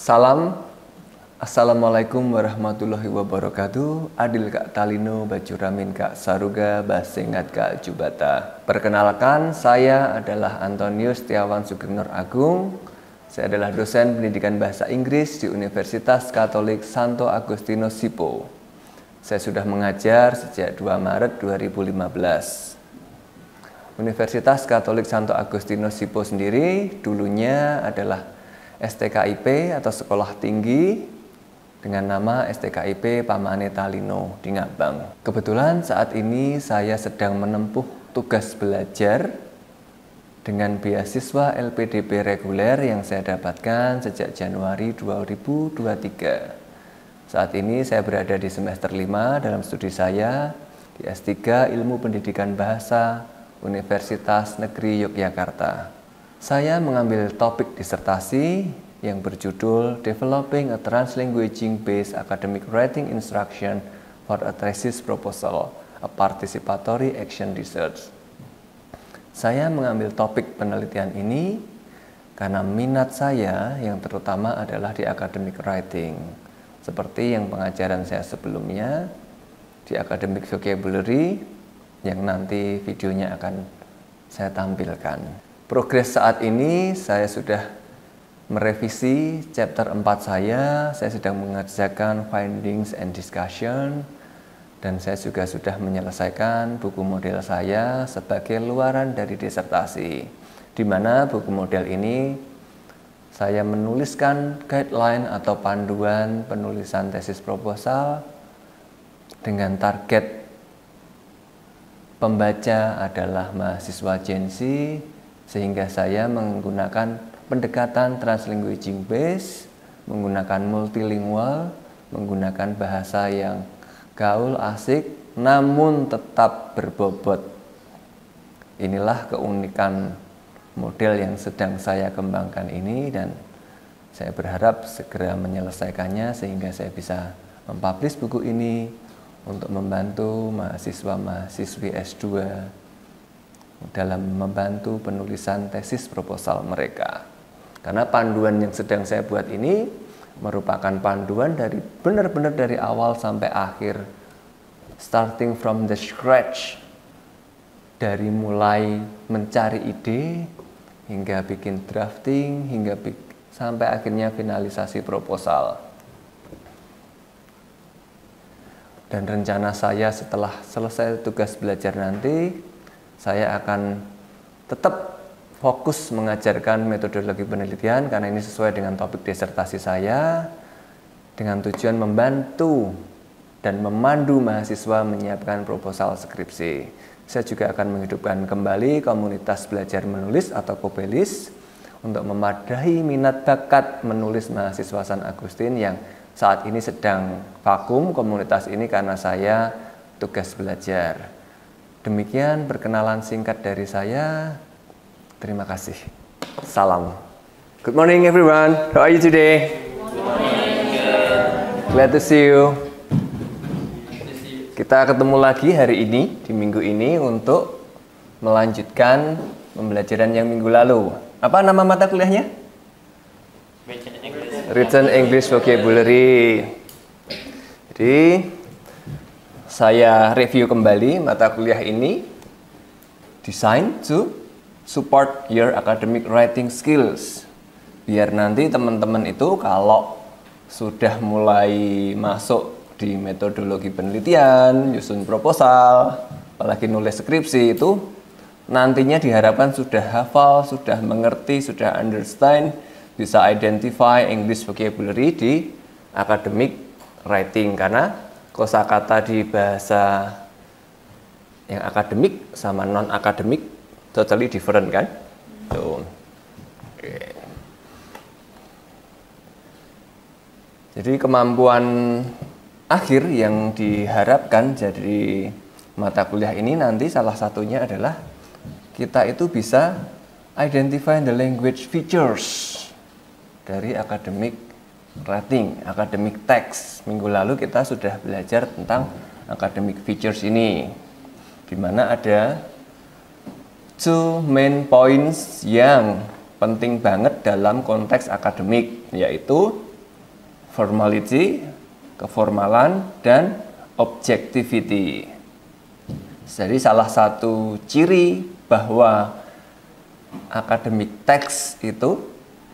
Salam, Assalamualaikum warahmatullahi wabarakatuh. Adil Kak Talino, Bacuramin Kak Saruga, Basengat Kak Jubata. Perkenalkan, saya adalah Antonius Setiawan Sugeng Agung. Saya adalah dosen pendidikan bahasa Inggris di Universitas Katolik Santo Agustinus Sipo. Saya sudah mengajar sejak 2 Maret 2015. Universitas Katolik Santo Agustinus Sipo sendiri dulunya adalah STKIP atau Sekolah Tinggi dengan nama STKIP Pamane Talino di Ngabang. Kebetulan saat ini saya sedang menempuh tugas belajar dengan beasiswa LPDP reguler yang saya dapatkan sejak Januari 2023. Saat ini saya berada di semester 5 dalam studi saya di S3 Ilmu Pendidikan Bahasa Universitas Negeri Yogyakarta. Saya mengambil topik disertasi yang berjudul Developing a Translanguaging-Based Academic Writing Instruction for a Thesis Proposal, a Participatory Action Research. Saya mengambil topik penelitian ini karena minat saya yang terutama adalah di academic writing. Seperti yang pengajaran saya sebelumnya di academic vocabulary yang nanti videonya akan saya tampilkan. Progres saat ini saya sudah merevisi chapter 4 saya sedang mengerjakan findings and discussion, dan saya juga sudah menyelesaikan buku model saya sebagai luaran dari disertasi, di mana buku model ini saya menuliskan guideline atau panduan penulisan tesis proposal dengan target pembaca adalah mahasiswa Gen Z, sehingga saya menggunakan pendekatan translanguaging based, menggunakan multilingual, menggunakan bahasa yang gaul, asik, namun tetap berbobot. Inilah keunikan model yang sedang saya kembangkan ini, dan saya berharap segera menyelesaikannya sehingga saya bisa mempublish buku ini untuk membantu mahasiswa-mahasiswi S2 dalam membantu penulisan tesis proposal mereka. Karena panduan yang sedang saya buat ini merupakan panduan dari benar-benar dari awal sampai akhir, starting from the scratch, dari mulai mencari ide hingga bikin drafting hingga sampai akhirnya finalisasi proposal. Dan rencana saya setelah selesai tugas belajar nanti, saya akan tetap fokus mengajarkan metodologi penelitian karena ini sesuai dengan topik disertasi saya, dengan tujuan membantu dan memandu mahasiswa menyiapkan proposal skripsi. Saya juga akan menghidupkan kembali komunitas belajar menulis atau Kobelis untuk memadahi minat bakat menulis mahasiswa San Agustin yang saat ini sedang vakum komunitas ini karena saya tugas belajar. Demikian perkenalan singkat dari saya. Terima kasih. Salam. Good morning everyone. How are you today? Good morning. Glad to see you. Kita ketemu lagi hari ini, di minggu ini, untuk melanjutkan pembelajaran yang minggu lalu. Apa nama mata kuliahnya? Written English Vocabulary. Jadi saya review kembali mata kuliah ini, designed to support your academic writing skills. Biar nanti teman-teman itu kalau sudah mulai masuk di metodologi penelitian, nyusun proposal, apalagi nulis skripsi itu, nantinya diharapkan sudah hafal, sudah mengerti, sudah understand, bisa identify English vocabulary di academic writing. Karena kosakata di bahasa yang akademik sama non akademik totally different kan? Tuh. Oke. Jadi kemampuan akhir yang diharapkan dari mata kuliah ini nanti salah satunya adalah kita itu bisa identify the language features dari academic writing, academic text. Minggu lalu kita sudah belajar tentang academic features ini, di mana ada two main points yang penting banget dalam konteks akademik, yaitu formality, keformalan, dan objectivity. Jadi salah satu ciri bahwa academic text itu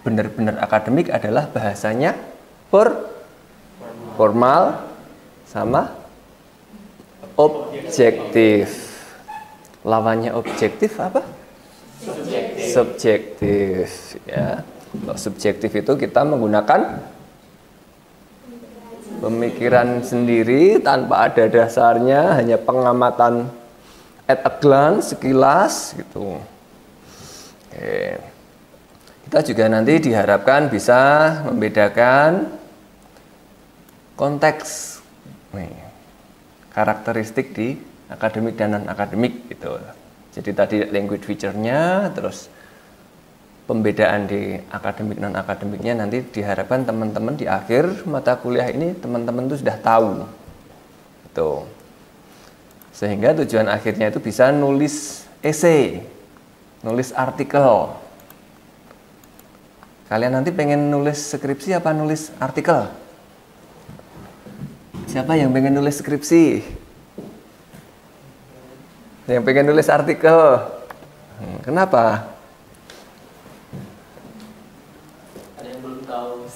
benar-benar akademik adalah bahasanya formal sama objektif. Lawannya objektif apa? Subjektif. Ya. Kalau subjektif itu kita menggunakan pemikiran sendiri tanpa ada dasarnya, hanya pengamatan at a glance, sekilas gitu. Oke. Kita juga nanti diharapkan bisa membedakan konteks, karakteristik di akademik dan non-akademik gitu. Jadi tadi language feature-nya, terus pembedaan di akademik non-akademiknya nanti diharapkan teman-teman di akhir mata kuliah ini teman-teman itu sudah tahu. Gitu. Sehingga tujuan akhirnya itu bisa nulis essay, nulis artikel. Kalian nanti pengen nulis skripsi apa nulis artikel? Siapa yang pengen nulis skripsi? Yang pengen nulis artikel? Kenapa? Ada yang belum tahu.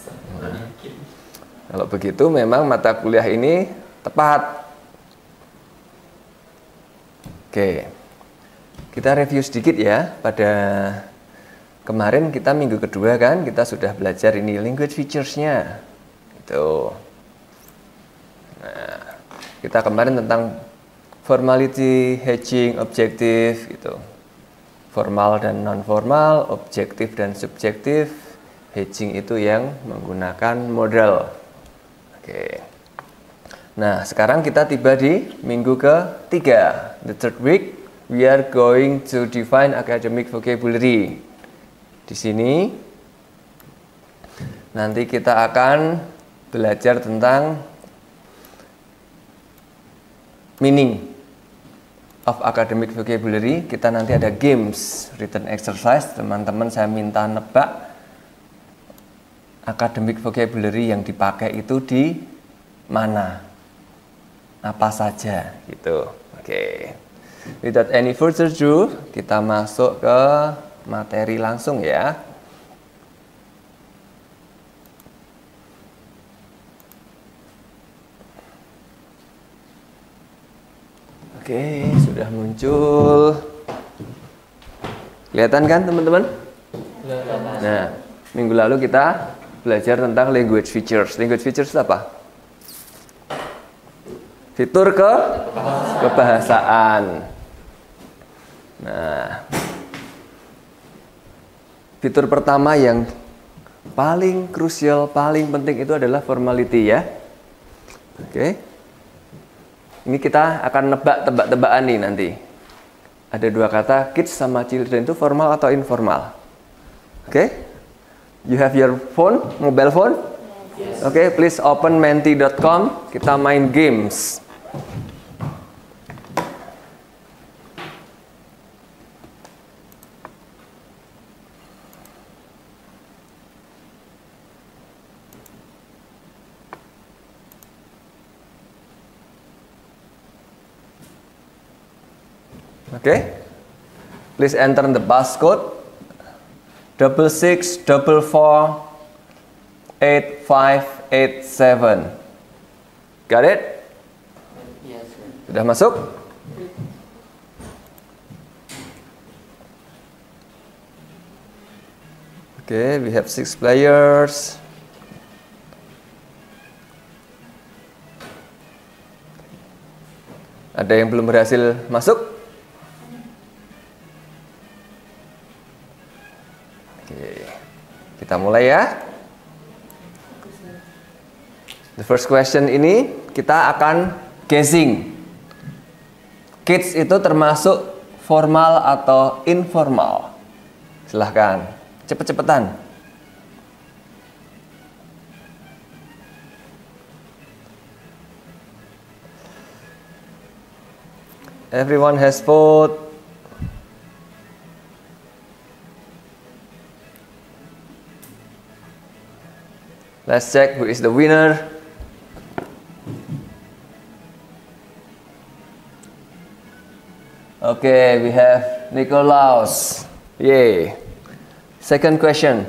Kalau begitu memang mata kuliah ini tepat. Oke. Kita review sedikit ya. Pada kemarin kita minggu kedua kan kita sudah belajar ini language features-nya. Gitu. Nah, kita kemarin tentang formality, hedging, objektif gitu. Formal dan non formal, objektif dan subjektif. Hedging itu yang menggunakan modal. Oke. Nah, sekarang kita tiba di minggu ketiga. The third week, we are going to define academic vocabulary. Di sini nanti kita akan belajar tentang meaning of academic vocabulary. Kita nanti ada games, written exercise. Teman-teman saya minta nebak academic vocabulary yang dipakai itu di mana, apa saja gitu. Oke. Without any further ado, kita masuk ke materi langsung ya. Oke, sudah muncul. Kelihatan kan teman-teman? Nah, minggu lalu kita belajar tentang language features. Language features itu apa? Fitur kebahasaan. Nah, fitur pertama yang paling krusial, paling penting itu adalah formality ya. Oke. Ini kita akan nebak tebak-tebakan nih nanti. Ada dua kata, kids sama children itu formal atau informal. Oke. You have your phone, mobile phone? Yes. Oke, please open menti.com. Kita main games. Oke. Please enter the passcode 66448587. Got it? Yes, sir. Sudah masuk? Oke, we have 6 players. Ada yang belum berhasil masuk? Oke, kita mulai ya. The first question ini kita akan guessing. Kids itu termasuk formal atau informal? Silahkan, cepet-cepetan. Everyone has vote. Let's check who is the winner. Okay, we have Nikolaus. Yay. Second question.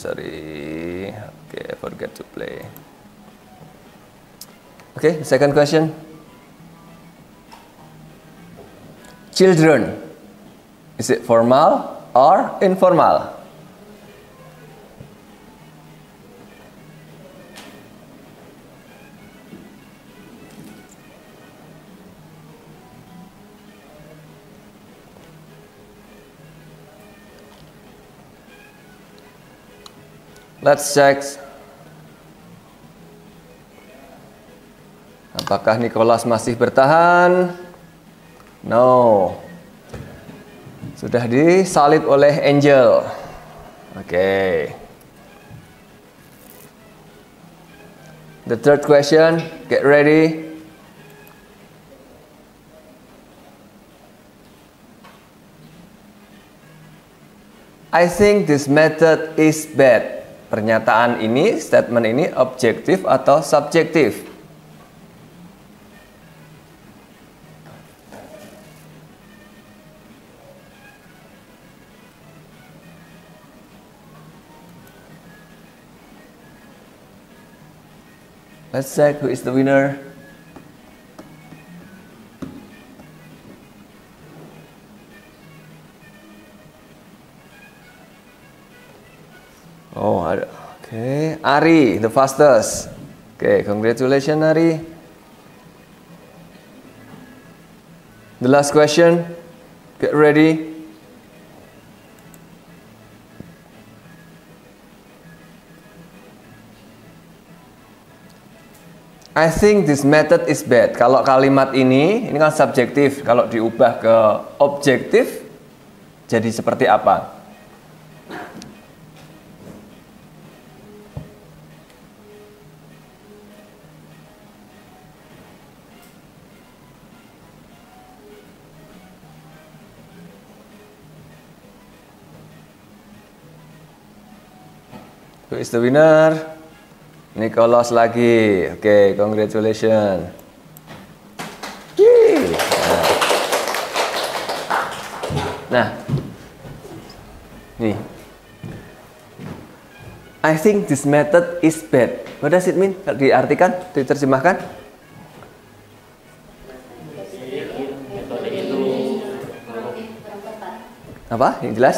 Sorry. Okay, I forgot to play. Okay, second question. Children. Is it formal or informal? Let's check. Apakah Nicholas masih bertahan? No. Sudah disalib oleh Angel. Oke. The third question, get ready. I think this method is bad. Pernyataan ini, statement ini objektif atau subjektif? Let's check who is the winner. Oh, ada. Oke, Ari, the fastest. Oke, congratulations Ari. The last question. Get ready. I think this method is bad. Kalau kalimat ini kan subjektif. Kalau diubah ke objektif, jadi seperti apa? Who is the winner? Nicholas lagi. Oke, congratulations. Nah, nih. I think this method is bad. What does it mean? Diartikan, diterjemahkan? Apa? Yang jelas?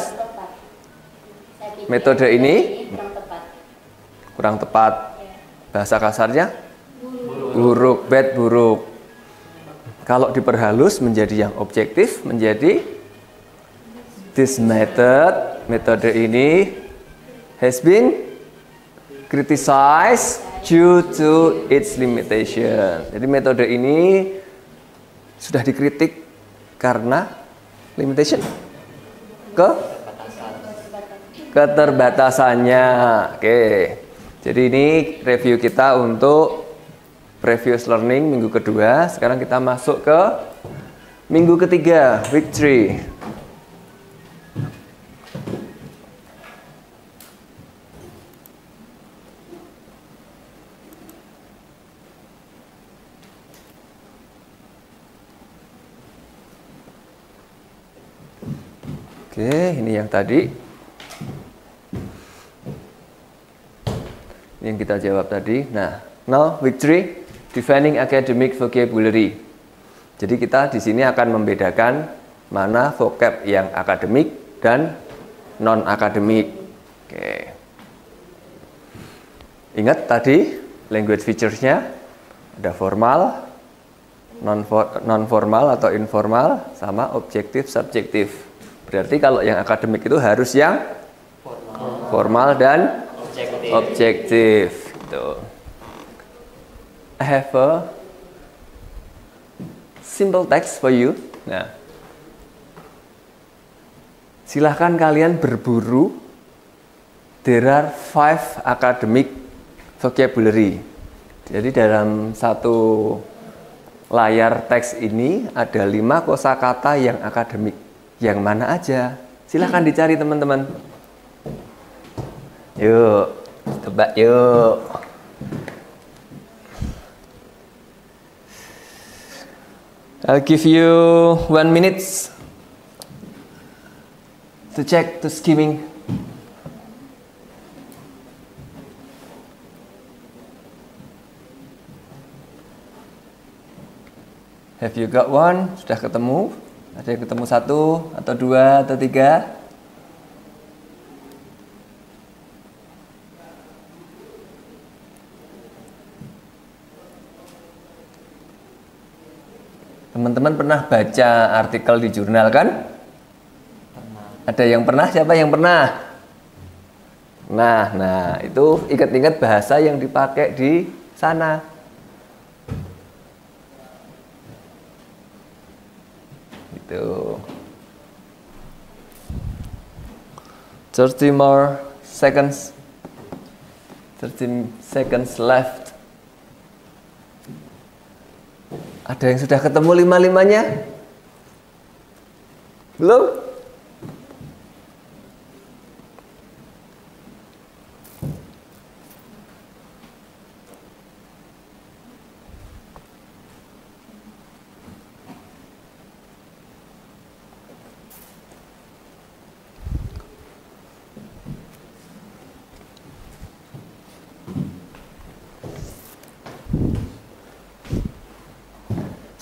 Metode ini kurang tepat. Bahasa kasarnya buruk, bad, buruk. Kalau diperhalus menjadi yang objektif, menjadi this method, metode ini has been criticized due to its limitation. Jadi metode ini sudah dikritik karena limitation, keterbatasannya. Oke. Jadi ini review kita untuk previous learning minggu kedua. Sekarang kita masuk ke minggu ketiga, week 3. Oke, ini yang tadi. Yang kita jawab tadi. Nah, now week 3, defining academic vocabulary. Jadi kita di sini akan membedakan mana vocab yang akademik dan non akademik. Oke. Ingat tadi language features-nya ada formal, non formal atau informal, sama objektif subjektif. Berarti kalau yang akademik itu harus yang formal dan objektif. Gitu. I have a simple text for you. Nah, silahkan kalian berburu. There are 5 academic vocabulary. Jadi dalam satu layar teks ini ada 5 kosakata yang akademik. Yang mana aja? Silahkan dicari teman-teman. Yuk, tebak yuk. I'll give you 1 minute to check to skimming. Have you got one? Sudah ketemu? Ada yang ketemu 1 atau 2 atau 3? Teman-teman pernah baca artikel di jurnal kan? Pernah. Ada yang pernah? Siapa yang pernah? Nah, itu ingat-ingat bahasa yang dipakai di sana. Gitu. 30 more seconds. 13 seconds left. Ada yang sudah ketemu 5-5-nya? Belum?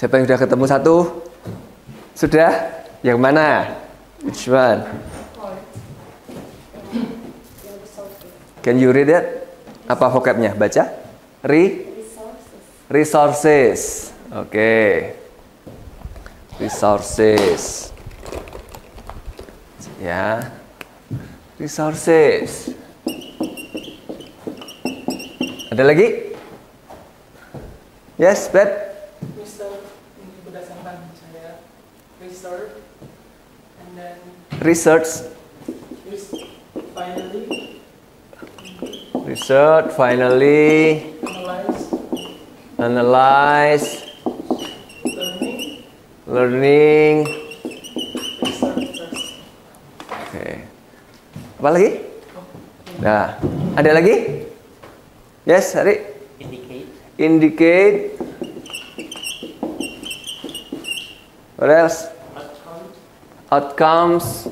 Siapa yang sudah ketemu 1? Sudah? Yang mana? Which one? Can you read it? Apa vocabnya? Baca? Resources. Oke. Resources. Ya. Resources. Ada lagi? Yes, Beth? Research. Finally. Analyze. Learning. Oke. Apa lagi? Nah, ada lagi? Yes, Hari. Indicate. What else? Outcomes.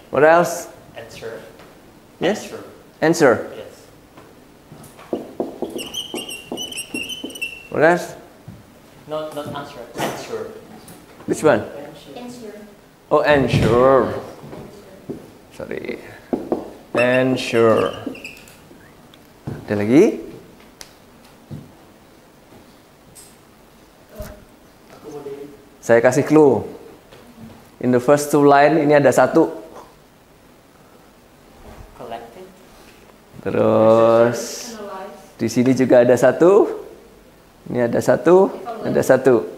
What else? Answer. Yes. Answer. Yes. What else? Not answer. Answer. Which one? Ensure. Oh, ensure. Sorry. Ensure. Ada lagi? Saya kasih clue. In the first 2 line ini ada 1. Collected. Terus di sini juga ada 1. Ini ada 1. Ada 1.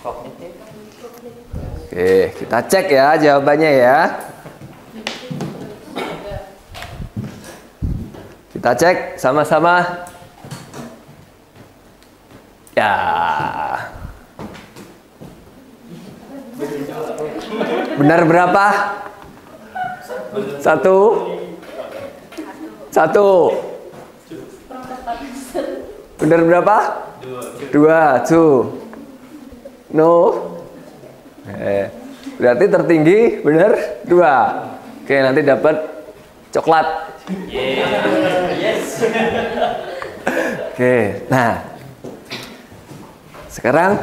Cognitive. Oke, kita cek ya jawabannya ya. Kita cek sama-sama. Ya. Benar berapa? 1. Benar berapa? 2. 2. No. Berarti tertinggi benar 2. Oke, nanti dapat coklat. Yes. Oke, nah sekarang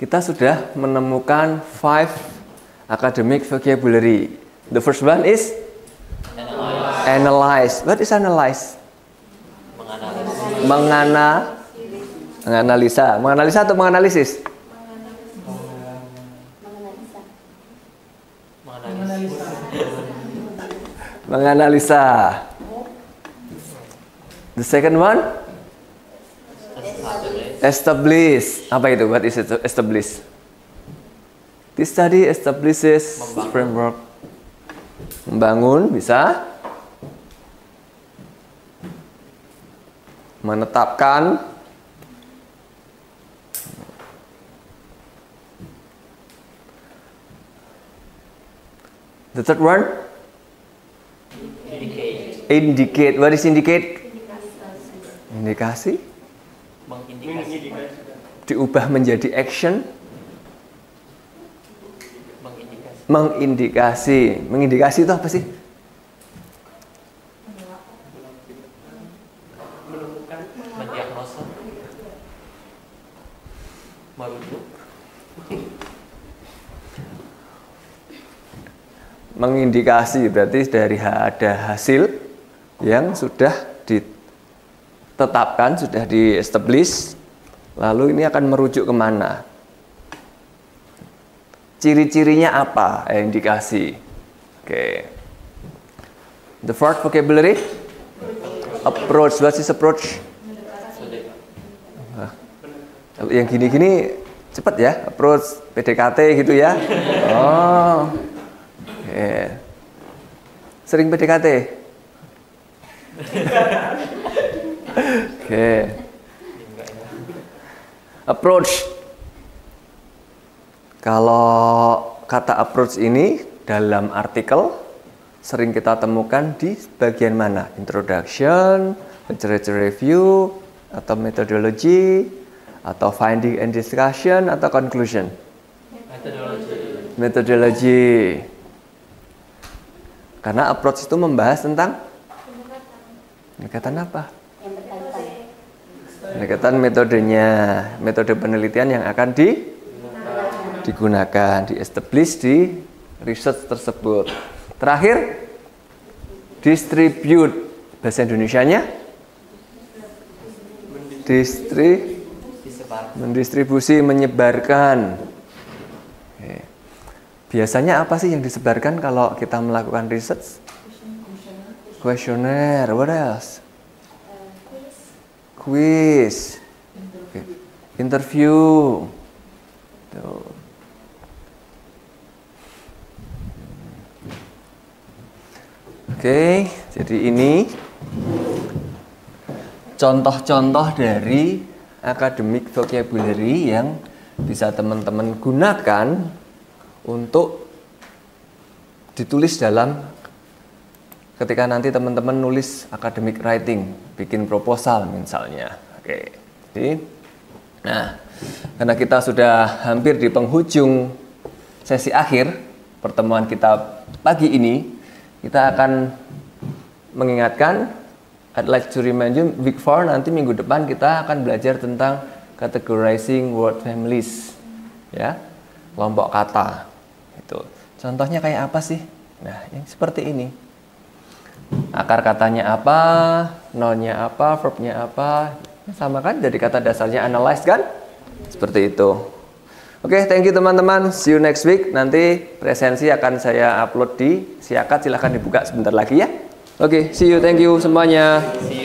kita sudah menemukan 5 academic vocabulary. The first one is analyze. What is analyze? Menganalisa. Menganalisa atau menganalisis? Menganalisa. The second one? Establish. Apa itu? What is it? Establish. This study establishes framework. Membangun bisa. Menetapkan. The third one? Indicate. Indicate. What is indicate? Indikasi. Mengindikasi. Diubah menjadi action. Mengindikasi. Mengindikasi. Mengindikasi itu apa sih? Menemukan. Mendiagnosa. Merujuk. Mengindikasi berarti dari ada hasil yang sudah ditetapkan, sudah di-establish, lalu ini akan merujuk kemana? Ciri-cirinya apa? Indikasi. Oke. The fourth vocabulary? Approach. What is approach? Yang gini-gini cepat ya, approach, PDKT gitu ya. Oh. Oke. Sering PDKT? Oke. Approach. Kalau kata approach ini dalam artikel sering kita temukan di bagian mana? Introduction, literature review, atau methodology, atau finding and discussion, atau conclusion? Methodology. Karena approach itu membahas tentang pendekatan apa? Pendekatan metodenya, metode penelitian yang akan digunakan, di-establish di research tersebut. Terakhir, distribute. Bahasa Indonesianya? Mendistribusi, menyebarkan. Oke. Biasanya apa sih yang disebarkan kalau kita melakukan research? Questionnaire. What else? Quiz. Okay. Interview. Tuh. Oke, jadi ini contoh-contoh dari academic vocabulary yang bisa teman-teman gunakan untuk ditulis dalam ketika nanti teman-teman nulis academic writing, bikin proposal misalnya. Oke. Jadi, nah, karena kita sudah hampir di penghujung sesi akhir pertemuan kita pagi ini, kita akan mengingatkan, I'd like to remind you, week 4 nanti minggu depan kita akan belajar tentang categorizing word families, ya, kelompok kata. Itu. Contohnya kayak apa sih? Nah, yang seperti ini. Akar katanya apa, nounnya apa, verbnya apa, sama kan dari kata dasarnya analyze kan? Seperti itu. Oke, thank you teman-teman. See you next week. Nanti presensi akan saya upload di Siakat. Silahkan dibuka sebentar lagi ya. Oke, see you. Thank you semuanya. See you.